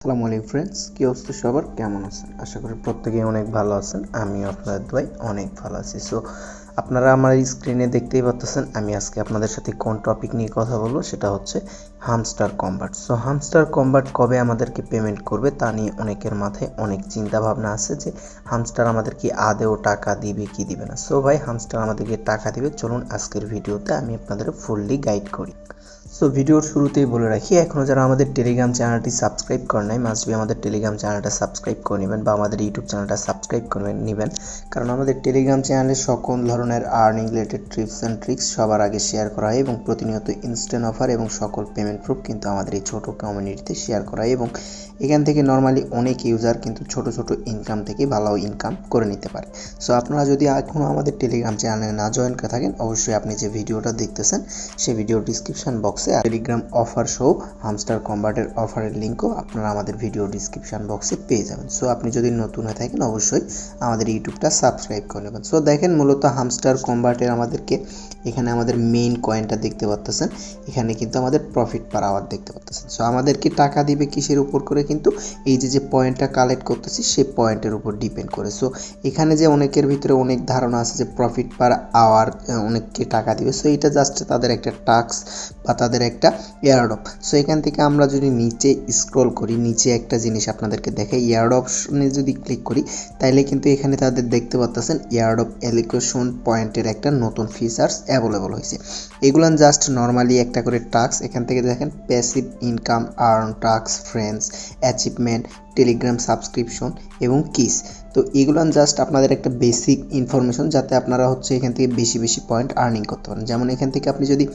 আসসালামু আলাইকুম ফ্রেন্ডস, কি অবস্থা সবার? কেমন আছেন? আশা করি প্রত্যেকেই অনেক ভালো আছেন। আমিও আপনাদের দোয়ায় অনেক ভালো আছি। সো আপনারা আমার এই স্ক্রিনে দেখতেই পাচ্ছেন আমি আজকে আপনাদের সাথে কোন টপিক নিয়ে কথা বলবো, সেটা হচ্ছে hamster combat. So hamster combat কবে আমাদেরকে পেমেন্ট করবে তা নিয়ে অনেকের মাথায় অনেক চিন্তা ভাবনা আছে যে হামস্টার আমাদের কি আদেও টাকা দিবে কি দিবে না। সো ভাই, হামস্টার আমাদেরকে টাকা দিবে। চলুন আজকের ভিডিওতে আমি আপনাদের ফুললি গাইড করি। সো ভিডিওর শুরুতেই বলে রাখি, এখনও যারা আমাদের টেলিগ্রাম চ্যানেলটি সাবস্ক্রাইব করেন নাই, মাস্ট বি আমাদের টেলিগ্রাম চ্যানেলটা সাবস্ক্রাইব করে নেবেন বা আমাদের ইউটিউব চ্যানেলটা সাবস্ক্রাইব করে নেবেন। কারণ আমাদের টেলিগ্রাম চ্যানেলে সকল ধরনের earning related tips and tricks সবার আগে শেয়ার করা হয় এবং প্রতিনিয়ত ইনস্ট্যান্ট অফার এবং সকল পেমেন্ট প্রুফ কিন্তু আমাদের এই ছোটো কমিউনিটিতে শেয়ার করা হয় এবং এখান থেকে নর্মালি অনেক ইউজার কিন্তু ছোট ছোট ইনকাম থেকে ভালো ইনকাম করে নিতে পারে। সো আপনারা যদি এখনও আমাদের টেলিগ্রাম চ্যানেলে না জয়েন করে থাকেন, অবশ্যই আপনি যে ভিডিওটা দেখতেছেন সেই ভিডিওর ডিসক্রিপশন বক্সে টেলিগ্রাম অফার সহ হামস্টার কম্বাটের অফারের লিঙ্কও আপনারা আমাদের ভিডিও ডিসক্রিপশন বক্সে পেয়ে যাবেন। সো আপনি যদি নতুন হয়ে থাকেন অবশ্যই আমাদের ইউটিউবটা সাবস্ক্রাইব করে নেবেন। সো দেখেন, মূলত হামস্টার কম্বাটের আমাদেরকে এখানে আমাদের মেইন কয়েনটা দেখতে পাচ্ছেন, এখানে কিন্তু আমাদের প্রফিট পার আওয়ার দেখতে পাচ্ছেন। সো আমাদেরকে টাকা দিবে কিসের উপর করে? কিন্তু এই যে পয়েন্টটা কালেক্ট করতেছি সেই পয়েন্টের উপর ডিপেন্ড করে। সো এখানে যে অনেকের ভিতরে অনেক ধারণা আছে যে প্রফিট পার আওয়ার অনেককে টাকা দিবে। সো এটা জাস্ট তাদের একটা টাস্ক বা তাদের একটা এয়ারড্রপ। সো এখান থেকে আমরা যদি নিচে স্ক্রল করি, নিচে একটা জিনিস আপনাদেরকে দেখাই, এয়ারড্রপ অপশনে যদি ক্লিক করি তাইলে কিন্তু এখানে তাদের দেখতে পাচ্ছেন এয়ারড্রপ অ্যালোকেশন পয়েন্টের একটা নতুন ফিচার্স অ্যাভেলেবল হয়েছে। এগুলান জাস্ট নর্মালি একটা করে টাস্ক। এখান থেকে দেখেন passive income, earn, task, friends, achievement, Telegram subscription এবং কিস। তো এগুলান জাস্ট আপনাদের একটা বেসিক ইনফরমেশন, যাতে আপনারা হচ্ছে এখান থেকে বেশি বেশি পয়েন্ট আর্নিং করতে পারেন। যেমন এখান থেকে আপনি যদি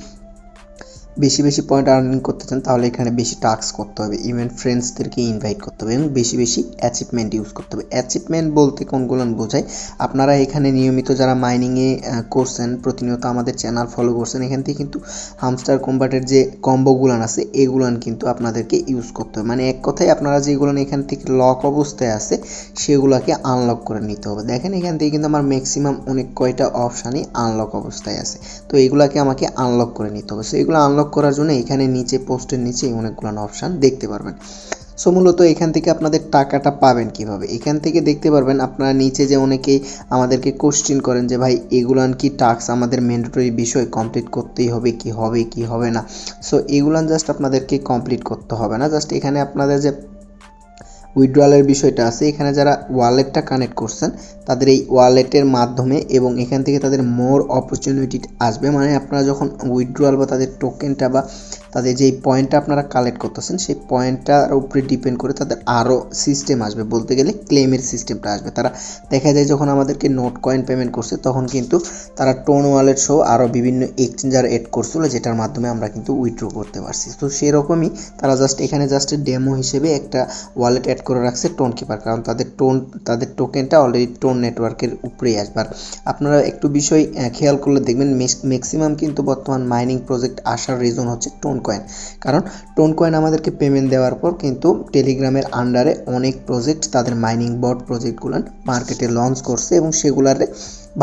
বেশি বেশি পয়েন্ট আর্নিং করতে চান তাহলে এখানে বেশি টাস্ক করতে হবে, ইভেন ফ্রেন্ডসদেরকে ইনভাইট করতে হবে এবং বেশি বেশি অ্যাচিভমেন্ট ইউজ করতে হবে। অ্যাচিভমেন্ট বলতে কোনগুলো বোঝায়? আপনারা এখানে নিয়মিত যারা মাইনিংয়ে করছেন, প্রতিনিয়ত আমাদের চ্যানেল ফলো করছেন, এখান থেকে কিন্তু হামস্টার কম্বাটের যে কম্বোগুলান আছে এগুলান কিন্তু আপনাদেরকে ইউজ করতে হবে। মানে এক কথায় আপনারা যেগুলান এখান থেকে লক অবস্থায় আছে সেগুলোকে আনলক করে নিতে হবে। দেখেন এখান থেকে কিন্তু আমার ম্যাক্সিমাম অনেক কয়টা অপশানই আনলক অবস্থায় আছে। তো এগুলাকে আমাকে আনলক করে নিতে হবে। সো এগুলো আনলক করার জন্য এখানে নিচে পোস্টের নিচে অনেকগুলো অপশান দেখতে পারবেন। সো মূলত এখান থেকে আপনাদের টাকাটা পাবেন কিভাবে? এখান থেকে দেখতে পারবেন আপনারা নিচে যে অনেকেই আমাদেরকে কোশ্চেন করেন যে ভাই এগুলান কি টাস্ক আমাদের ম্যান্ডেটরি বিষয় কমপ্লিট করতেই হবে কি হবে না। সো এগুলান জাস্ট আপনাদেরকে কমপ্লিট করতে হবে না, জাস্ট এখানে আপনাদের যে উইথড্রয়ালের বিষয়টা আছে, এখানে যারা ওয়ালেটটা কানেক্ট করছেন তাদের এই ওয়ালেটের মাধ্যমে এবং এখান থেকে তাদের মোর অপরচুনিটি আসবে। মানে আপনারা যখন উইথড্রয়াল বা তাদের টোকেনটা বা তাদের যেই পয়েন্টটা আপনারা কালেক্ট করতেছেন সেই পয়েন্টটার উপরে ডিপেন্ড করে তাদের আরও সিস্টেম আসবে, বলতে গেলে ক্লেমের সিস্টেমটা আসবে। তারা দেখা যায় যখন আমাদেরকে নোট কয়েন পেমেন্ট করছে তখন কিন্তু তারা টোন ওয়ালেট সহ আরও বিভিন্ন এক্সচেঞ্জার এড করছিল, যেটার মাধ্যমে আমরা কিন্তু উইথড্র করতে পারছি। তো সেরকমই তারা জাস্ট এখানে জাস্ট ডেমো হিসেবে একটা ওয়ালেট অ্যাড করে রাখছে টোন কিপার, কারণ তাদের টোকেনটা অলরেডি টোন নেটওয়ার্কের উপরেই আসবে। আর আপনারা একটু বিষয় খেয়াল করলে দেখবেন ম্যাক্সিমাম কিন্তু বর্তমান মাইনিং প্রজেক্ট আসার রিজন হচ্ছে টোন কয়েন। কারণ টোন কয়েন আমাদেরকে পেমেন্ট দেওয়ার পর কিন্তু টেলিগ্রামের আন্ডারে অনেক প্রজেক্ট তাদের মাইনিং বট প্রজেক্টগুলো মার্কেটে লঞ্চ করছে এবং সেগুলারে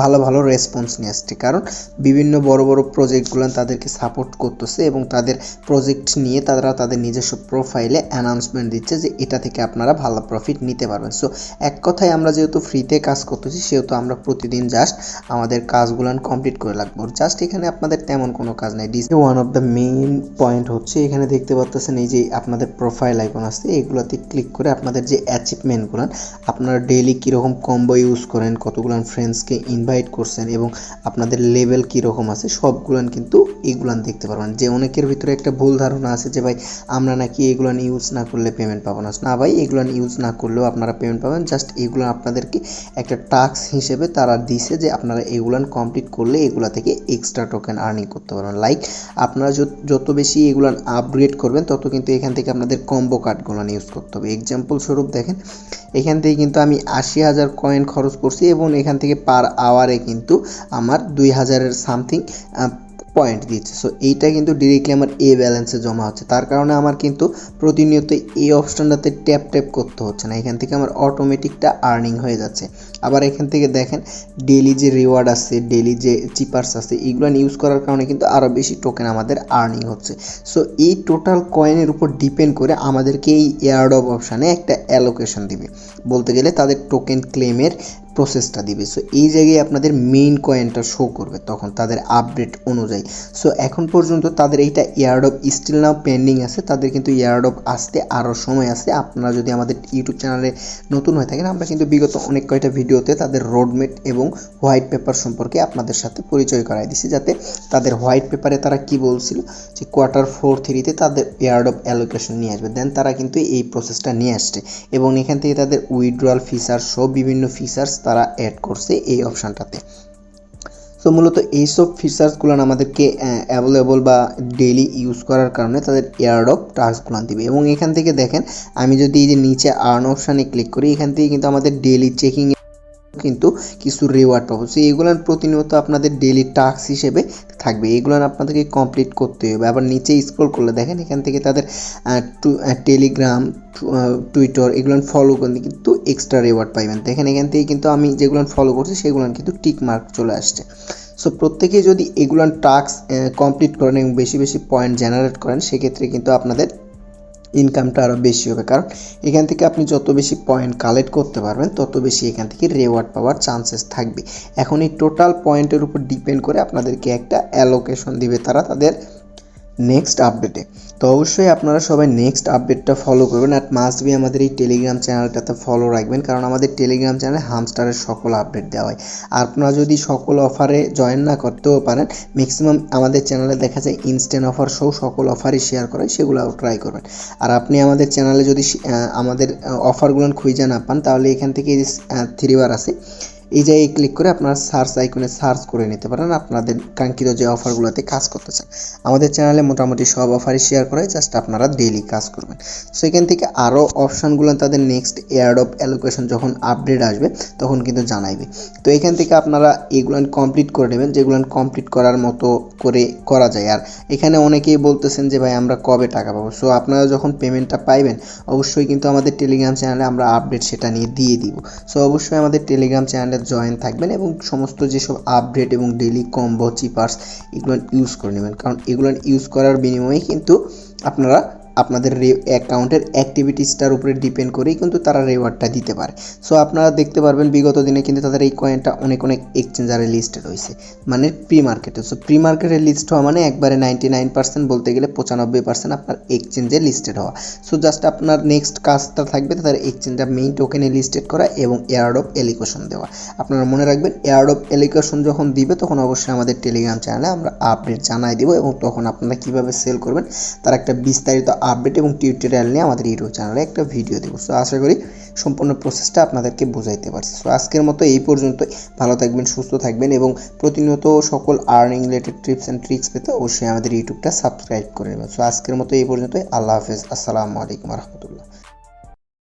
ভালো ভালো রেসপন্স নিয়ে আসছে। কারণ বিভিন্ন বড় বড় প্রজেক্টগুলো তাদেরকে সাপোর্ট করতেছে এবং তাদের প্রজেক্ট নিয়ে তারা তাদের নিজস্ব প্রোফাইলে অ্যানাউন্সমেন্ট দিচ্ছে যে এটা থেকে আপনারা ভালো প্রফিট নিতে পারবেন। সো এক কথায় আমরা যেহেতু ফ্রিতে কাজ করতেছি সেহেতু আমরা প্রতিদিন জাস্ট আমাদের কাজগুলান কমপ্লিট করে রাখবো। জাস্ট এখানে আপনাদের তেমন কোনো কাজ নাই। One of the main point হচ্ছে এখানে দেখতে পাচ্ছেন এই যে আপনাদের প্রোফাইল আইকন আছে, এগুলোতে ক্লিক করে আপনাদের যে অ্যাচিভমেন্টগুলান আপনারা ডেইলি কীরকম কম্বো ইউজ করেন, কতগুলান ফ্রেন্ডসকে ইনভাইট করছেন এবং আপনাদের লেভেল কীরকম আছে সবগুলান কিন্তু এগুলান দেখতে পারবেন। যে অনেকের ভিতরে একটা ভুল ধারণা আছে যে ভাই আমরা নাকি এগুলান ইউজ না করলে পেমেন্ট পাবো না। না ভাই, এগুলান ইউজ না করলেও আপনারা পেমেন্ট পাবেন। জাস্ট এগুলো আপনাদেরকে একটা টাস্ক হিসেবে তারা দিছে যে আপনারা এগুলান কমপ্লিট করলে এগুলা থেকে এক্সট্রা টোকেন আর্নিং করতে পারবেন। লাইক আপনারা যত বেশি এগুলান আপগ্রেড করবেন তত কিন্তু এখান থেকে আপনাদের কম্বো কার্ডগুলান ইউজ করতে হবে। এক্সাম্পল স্বরূপ দেখেন এখান থেকে কিন্তু আমি 80,000 কয়েন খরচ করছি এবং এখান থেকে পার আওয়ারে কিন্তু আমার 2000-এর সামথিং পয়েন্ট দিচ্ছে। সো এইটা কিন্তু ডিরেক্টলি আমার এ ব্যালেন্সে জমা হচ্ছে, তার কারণে আমার কিন্তু প্রতিনিয়ত এই অপশানটাতে ট্যাপ করতে হচ্ছে না, এখান থেকে আমার অটোমেটিকটা আর্নিং হয়ে যাচ্ছে। আবার এখান থেকে দেখেন ডেলি যে রিওয়ার্ড আছে, ডেলি যে চিপার্স আছে, এইগুলো ইউজ করার কারণে কিন্তু আরও বেশি টোকেন আমাদের আর্নিং হচ্ছে। সো এই টোটাল কয়েনের উপর ডিপেন্ড করে আমাদেরকে এই এয়ারড্রপ অপশানে একটা অ্যালোকেশন দিবে, বলতে গেলে তাদের টোকেন ক্লেমের প্রসেসটা দিবে। সো এই জায়গায় আপনাদের মেইন কয়েনটা শো করবে তখন তাদের আপডেট অনুযায়ী। সো এখন পর্যন্ত তাদের এইটা এয়ারড্রপ স্টিল নাও পেন্ডিং আছে, তাদের কিন্তু এয়ারড্রপ আসতে আরও সময় আছে। আপনারা যদি আমাদের ইউটিউব চ্যানেলে নতুন হয়ে থাকেন, আমরা কিন্তু বিগত অনেক কয়টা ভিডিওতে তাদের রোডম্যাপ এবং হোয়াইট পেপার সম্পর্কে আপনাদের সাথে পরিচয় করাই দিছি, যাতে তাদের হোয়াইট পেপারে তারা কি বলছিল যে Q4-3 তাদের এয়ারড্রপ অ্যালোকেশন নিয়ে আসবে, দেন তারা কিন্তু এই প্রসেসটা নিয়ে আসছে এবং এখান থেকে তাদের উইথড্রয়াল ফিচার্স সব বিভিন্ন ফিচার্স তারা অ্যাড করছে এই অপশানটাতে। সো মূলত এইসব ফিচার্সগুলো আমাদেরকে অ্যাভেলেবল বা ডেইলি ইউজ করার কারণে তাদের এয়ারড্রপ টাস্কগুলো দিবে। এবং এখান থেকে দেখেন আমি যদি এই যে নিচে আর্ন অপশানে ক্লিক করি, এখান থেকে কিন্তু আমাদের ডেইলি চেকিং কিন্তু কিছু রিওয়ার্ড পাবো। সো এইগুলো প্রতিনিয়ত আপনাদের ডেইলি টাস্ক হিসেবে থাকবে, এগুলো আপনাদেরকে কমপ্লিট করতে হবে। আবার নিচে স্ক্রল করলে দেখেন এখান থেকে তাদের টেলিগ্রাম, টুইটার এগুলো ফলো করলে কিন্তু এক্সট্রা রিওয়ার্ড পাইবেন। দেখেন এখান থেকে কিন্তু আমি যেগুলো ফলো করছি সেগুলো কিন্তু টিক মার্ক চলে আসছে। সো প্রত্যেকে যদি এগুলো টাস্ক কমপ্লিট করেন এবং বেশি বেশি পয়েন্ট জেনারেট করেন, সেক্ষেত্রে কিন্তু আপনাদের ইনকামটা আরও বেশি হবে, কারণ এখান থেকে আপনি যত বেশি পয়েন্ট কালেক্ট করতে পারবেন তত বেশি এখান থেকে রিওয়ার্ড পাওয়ার চান্সেস থাকবে। এখন এই টোটাল পয়েন্টের উপর ডিপেন্ড করে আপনাদেরকে একটা অ্যালোকেশন দিবে তারা তাদের নেক্সট আপডেটে। তো অবশ্যই আপনারা সবাই নেক্সট আপডেটটা ফলো করবেন, আর মাস্ট বি আমাদের এই টেলিগ্রাম চ্যানেলটাতে ফলো রাখবেন, কারণ আমাদের টেলিগ্রাম চ্যানেলে হামস্টারের সকল আপডেট দেওয়া হয়। আর আপনারা যদি সকল অফারে জয়েন না করতেও পারেন, ম্যাক্সিমাম আমাদের চ্যানেলে দেখা যায় ইনস্ট্যান্ট অফার সহ সকল অফারই শেয়ার করে, সেগুলোও ট্রাই করবেন। আর আপনি আমাদের চ্যানেলে যদি আমাদের অফারগুলো খুঁজে না পান, তাহলে এখান থেকে এই যে 3 বার আছে, এই জায়গায় ক্লিক করে আপনারা সার্চ আইকনে সার্চ করে নিতে পারেন আপনাদের কাঙ্ক্ষিত যে অফারগুলোতে কাজ করতে চান। আমাদের চ্যানেলে মোটামুটি সব অফারই শেয়ার করে, জাস্ট আপনারা ডেইলি কাজ করবেন। সো এখান থেকে আরও অপশানগুলো তাদের নেক্সট এয়ারড্রপ অ্যালোকেশন যখন আপডেট আসবে তখন কিন্তু জানাইবে। তো এখান থেকে আপনারা এগুলো কমপ্লিট করে নেবেন, যেগুলো কমপ্লিট করার মতো করে করা যায়। আর এখানে অনেকেই বলতেছেন যে ভাই আমরা কবে টাকা পাবো। সো আপনারা যখন পেমেন্টটা পাইবেন অবশ্যই কিন্তু আমাদের টেলিগ্রাম চ্যানেলে আমরা আপডেট সেটা নিয়ে দিয়ে দিব। সো অবশ্যই আমাদের টেলিগ্রাম চ্যানেলে জয়েন থাকবেন এবং সমস্ত যেসব আপডেট এবং ডেইলি কম্বো চিপার্স এগুলো ইউজ করে নেবেন, কারণ এগুলো ইউজ করার বিনিময়ে কিন্তু আপনারা আপনাদের অ্যাকাউন্টের অ্যাক্টিভিটিসটার উপরে ডিপেন্ড করেই কিন্তু তারা রিওয়ার্ডটা দিতে পারে। সো আপনারা দেখতে পারবেন বিগত দিনে কিন্তু তাদের এই কয়েনটা অনেক এক্সচেঞ্জারে লিস্টেড হয়েছে, মানে প্রি মার্কেটে। সো প্রি মার্কেটে লিস্ট হওয়া মানে একবারে 99% বলতে গেলে 95% আপনার এক্সচেঞ্জে লিস্টেড হওয়া। সো জাস্ট আপনার নেক্সট কাজটা থাকবে তাদের এক্সচেঞ্জটা মেইন টোকেনে লিস্টেড করা এবং এয়ারড্রপ অ্যালোকেশন দেওয়া। আপনারা মনে রাখবেন এয়ারড্রপ অ্যালোকেশন যখন দিবে তখন অবশ্যই আমাদের টেলিগ্রাম চ্যানেলে আমরা আপডেট জানাই দেবো, এবং তখন আপনারা কীভাবে সেল করবেন তার একটা বিস্তারিত আপডেট এবং টিউটোরিয়াল নিয়ে আমাদের ইউটিউব চ্যানেলে একটা ভিডিও দেবো। সো আশা করি সম্পূর্ণ প্রসেসটা আপনাদেরকে বোঝাইতে পারছি। সো আজকের মতো এই পর্যন্তই। ভালো থাকবেন, সুস্থ থাকবেন এবং প্রতিনিয়ত সকল earning related tips and tricks পেতে অবশ্যই আমাদের ইউটিউবটা সাবস্ক্রাইব করে নেবেন। সো আজকের মতো এই পর্যন্তই। আল্লাহ হাফেজ, আসসালামু আলাইকুম রহমতুল্লাহ।